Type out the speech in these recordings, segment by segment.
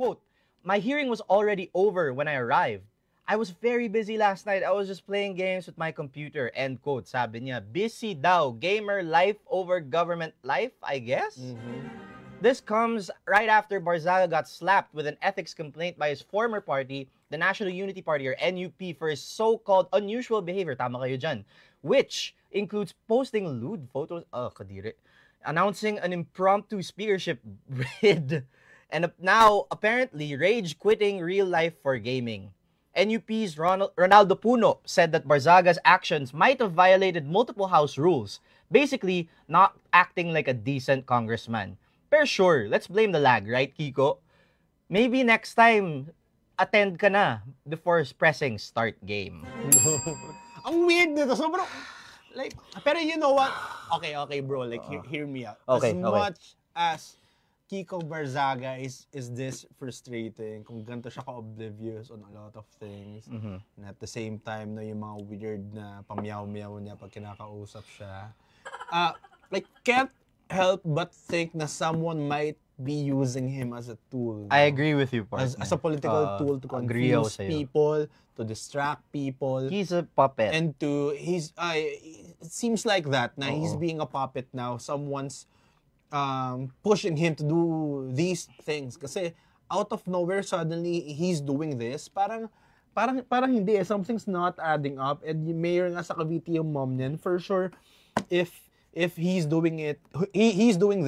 Quote, "My hearing was already over when I arrived. I was very busy last night. I was just playing games with my computer." End quote. Sabi niya, busy daw. Gamer life over government life, I guess? This comes right after Barzaga got slapped with an ethics complaint by his former party, the National Unity Party, or NUP, for his so-called unusual behavior, tama kayo dyan, which includes posting lewd photos, kadiri, announcing an impromptu speakership bid, and now, apparently, rage quitting real life for gaming. NUP's Ronaldo Puno said that Barzaga's actions might have violated multiple House rules, basically not acting like a decent congressman. Pero sure, let's blame the lag, right, Kiko? Maybe next time, attend ka na before pressing start game. Ang weird nito. Sobrang, like, pero you know what? Okay, bro. Like, hear me out. Okay, as much as Kiko Barzaga is this frustrating, kung ganito siya ka-oblivious on a lot of things, and at the same time, no, yung mga weird na pamyaw-meow niya pag kinakausap siya, like, can't help but think na someone might be using him as a tool. I agree with you, partner. As a political tool to confuse people, to distract people. He's a puppet. And it seems like that, na he's being a puppet now. Someone's pushing him to do these things. Kasi out of nowhere, suddenly, he's doing this. Parang hindi eh. Something's not adding up. And yung mayor nga sa Cavite yung mom niyan, for sure, if he's doing it, he's doing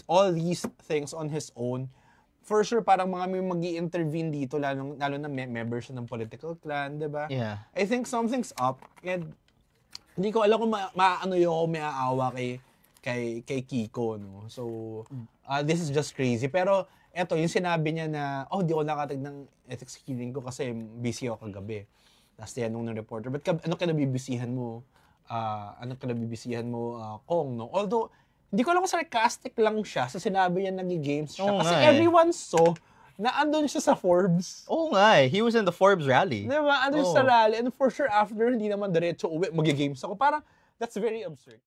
all these things on his own, for sure, parang mga may mag-i-intervene dito, lalo na member siya ng political clan, di ba? Yeah. I think something's up, and hindi ko alam kung may aawa kay Kiko, no? So, this is just crazy. Pero, eto, yung sinabi niya na, di ako nakatig ng ethics hearing ko kasi busy ako kagabi. Tapos tinanong ng reporter, ba't ano ka nabibisihan mo? Kong, no? Although, hindi ko alam kung sarcastic lang siya sa sinabi niya nag-games siya. Kasi everyone saw na andun siya sa Forbes. Oo nga eh. He was in the Forbes rally. Diba? Andun siya sa rally. And for sure, after, hindi naman diretso uwi, mag-games ako. Parang, that's very absurd.